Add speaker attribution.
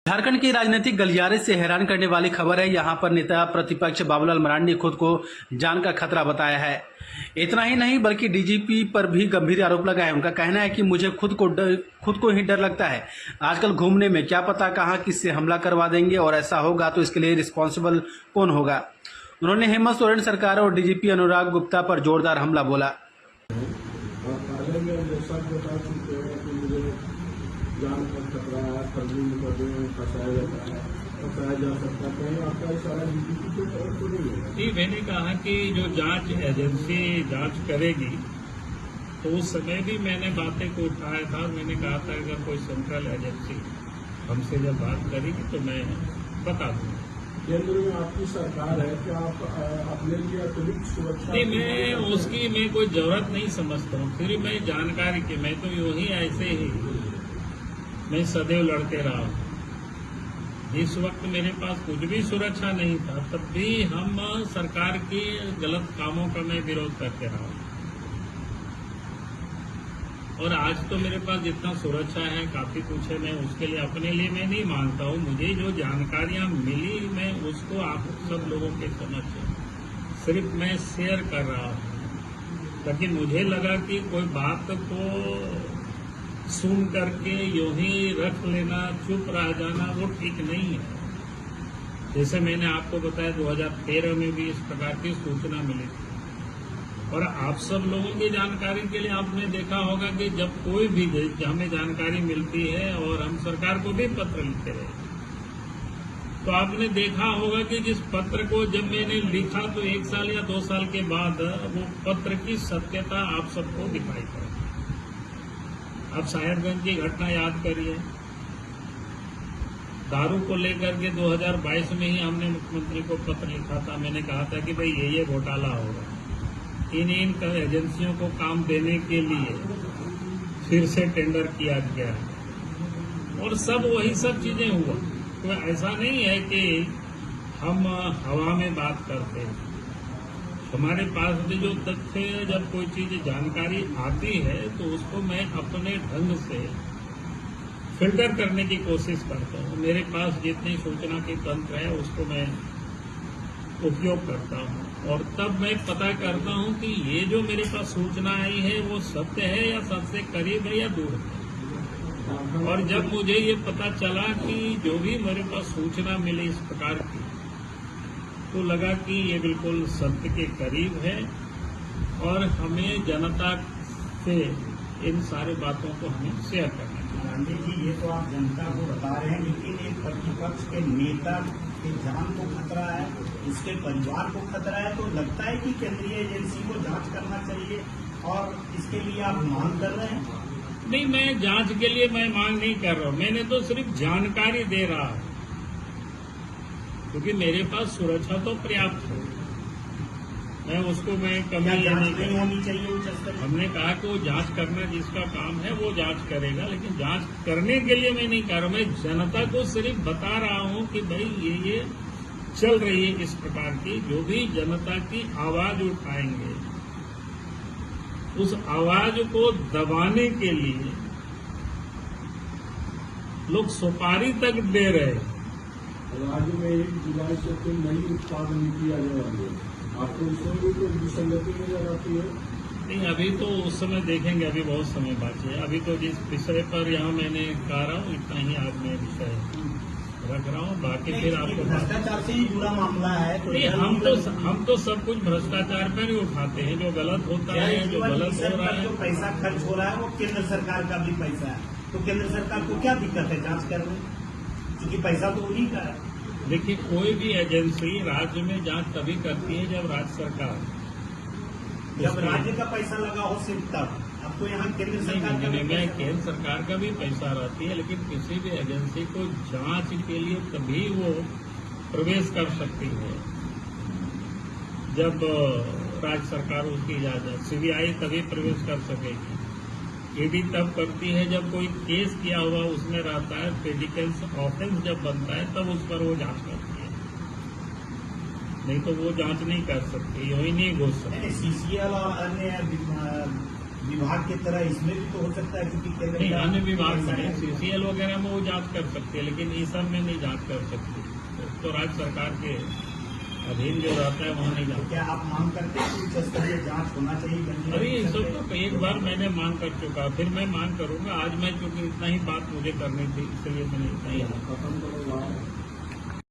Speaker 1: झारखंड के राजनीतिक गलियारे से हैरान करने वाली खबर है। यहां पर नेता प्रतिपक्ष बाबूलाल मरांडी खुद को जान का खतरा बताया है। इतना ही नहीं बल्कि डीजीपी पर भी गंभीर आरोप लगाए। उनका कहना है कि मुझे खुद को ही डर लगता है। आजकल घूमने में क्या पता कहां किससे हमला करवा देंगे और ऐसा होगा तो इसके लिए रिस्पॉन्सिबल कौन होगा। उन्होंने हेमंत सोरेन सरकार और डीजीपी अनुराग गुप्ता पर जोरदार हमला बोला।
Speaker 2: जान का खतरा है, फर्जी मुकदमे फंसाया जाता है, फंसाया जा सकता है। आपका इशारा डीजीपी की तरफ तो नहीं है?
Speaker 3: जी, मैंने कहा कि जो जांच एजेंसी जांच करेगी तो उस समय भी मैंने बातें को उठाया था। मैंने कहा था अगर कोई सेंट्रल एजेंसी हमसे जब बात करेगी तो मैं बता दूंगा।
Speaker 2: केंद्र में आपकी सरकार है, क्या आप अपने लिए अतिरिक्त सुरक्षा?
Speaker 3: नहीं, मैं उसकी मैं कोई जरूरत नहीं समझता हूँ। फिर मैं जानकारी की मैं तो यूं ही ऐसे ही मैं सदैव लड़ते रहा हूँ। इस वक्त मेरे पास कुछ भी सुरक्षा नहीं था, तब भी हम सरकार के गलत कामों का मैं विरोध करते रहा हूँ। और आज तो मेरे पास जितना सुरक्षा है काफी कुछ है। मैं उसके लिए अपने लिए मैं नहीं मांगता हूँ। मुझे जो जानकारियां मिली मैं उसको आप सब लोगों के समक्ष सिर्फ मैं शेयर कर रहा हूँ, ताकि मुझे लगा कि कोई बात को सुन करके यूं ही रख लेना, चुप रह जाना, वो ठीक नहीं है। जैसे मैंने आपको बताया 2013 में भी इस प्रकार की सूचना मिली थी। और आप सब लोगों की जानकारी के लिए आपने देखा होगा कि जब कोई भी हमें जानकारी मिलती है और हम सरकार को भी पत्र लिखते रहे, तो आपने देखा होगा कि जिस पत्र को जब मैंने लिखा तो 1 साल या 2 साल के बाद वो पत्र की सत्यता आप सबको दिखाई पड़ी। अब साहेबगंज की घटना याद करिए। दारू को लेकर के 2022 में ही हमने मुख्यमंत्री को पत्र लिखा था। मैंने कहा था कि भाई ये घोटाला होगा। इन एजेंसियों को काम देने के लिए फिर से टेंडर किया गया और सब वही सब चीजें हुआ। तो ऐसा नहीं है कि हम हवा में बात करते हैं। हमारे पास भी जो तथ्य है, जब कोई चीज जानकारी आती है तो उसको मैं अपने ढंग से फिल्टर करने की कोशिश करता हूँ। मेरे पास जितनी सूचना के तंत्र है उसको मैं उपयोग करता हूँ और तब मैं पता करता हूँ कि ये जो मेरे पास सूचना आई है वो सत्य है या सबसे करीब है या दूर है। और जब मुझे ये पता चला कि जो भी मेरे पास सूचना मिली इस प्रकार की, तो लगा कि ये बिल्कुल सत्य के करीब है और हमें जनता से इन सारी बातों को हमें शेयर करना चाहिए।
Speaker 4: गांधी जी, ये तो आप जनता को बता रहे हैं, लेकिन एक प्रतिपक्ष के नेता की जान को खतरा है, इसके परिवार को खतरा है, तो लगता है कि केंद्रीय एजेंसी को जांच करना चाहिए और इसके लिए आप मांग कर रहे हैं?
Speaker 3: नहीं, मैं जांच के लिए मैं मांग नहीं कर रहा हूँ। मैंने तो सिर्फ जानकारी दे रहा हूँ, क्योंकि मेरे पास सुरक्षा तो पर्याप्त है। मैं उसको मैं कमी नहीं
Speaker 4: होनी चाहिए उस स्तर पर?
Speaker 3: हमने कहा कि वो जांच करना जिसका काम है वो जांच करेगा, लेकिन जांच करने के लिए मैं नहीं कर रहा। मैं जनता को सिर्फ बता रहा हूँ कि भाई ये चल रही है इस प्रकार की। जो भी जनता की आवाज उठाएंगे उस आवाज को दबाने के लिए लोग सुपारी तक दे रहे हैं।
Speaker 2: राज्य में 1 जुलाई से कोई नई उत्पादन नीति आने वाली है, आपको इसमें भी कोई विसंगति नजर आती है?
Speaker 3: नहीं, अभी तो उस समय देखेंगे, अभी बहुत समय बाकी है। अभी तो जिस विषय पर यहाँ मैंने कह रहा हूँ इतना ही आज मैं विषय रख रहा हूँ। बाकी फिर आपको
Speaker 4: भ्रष्टाचार से ही जुड़ा मामला है तो
Speaker 3: नहीं, हम तो सब कुछ भ्रष्टाचार पर ही उठाते हैं। जो गलत होता है, जो गलत हो रहा है,
Speaker 4: जो पैसा खर्च हो रहा है वो केंद्र सरकार का भी पैसा है, तो केंद्र सरकार को क्या दिक्कत है जांच करने, क्योंकि पैसा तो उन्हीं का है।
Speaker 3: देखिए, कोई भी एजेंसी राज्य में जांच तभी करती है जब राज्य सरकार,
Speaker 4: जब राज्य का पैसा लगा हो सिर्फ तब। अब तो यहाँ केंद्र सरकार का
Speaker 3: में केंद्र सरकार का भी पैसा रहती है, लेकिन किसी भी एजेंसी को जांच के लिए तभी वो प्रवेश कर सकती है जब राज्य सरकार उसकी इजाजत। सीबीआई तभी प्रवेश कर सकेगी। ईडी तब करती है जब कोई केस किया हुआ उसमें रहता है, प्रेडिकेल्स ऑफेंस जब बनता है तब उस पर वो जांच करती है। नहीं तो वो जांच नहीं कर सकती, यूं ही नहीं घुस सकती।
Speaker 4: सीसीएल और अन्य विभाग की तरह इसमें भी तो हो सकता है, क्योंकि केंद्र
Speaker 3: नहीं,
Speaker 4: का
Speaker 3: अन्य विभाग में सीसीएल वगैरह में वो जांच कर सकते हैं, लेकिन ई सब में नहीं जांच कर सकते। तो राज्य सरकार के अधीन जो रहता है वहाँ नहीं
Speaker 4: तो
Speaker 3: जाता।
Speaker 4: क्या आप मांग करते हैं कि उच्च स्तरीय जांच होना चाहिए गंभीर
Speaker 3: अभी इस
Speaker 4: एजेंसी
Speaker 3: सब
Speaker 4: पे?
Speaker 3: तो एक बार मैंने मांग कर चुका, फिर मैं मांग करूंगा। आज मैं क्योंकि इतना ही बात मुझे करनी थी, इसलिए मैंने इतना ही
Speaker 2: खत्म करो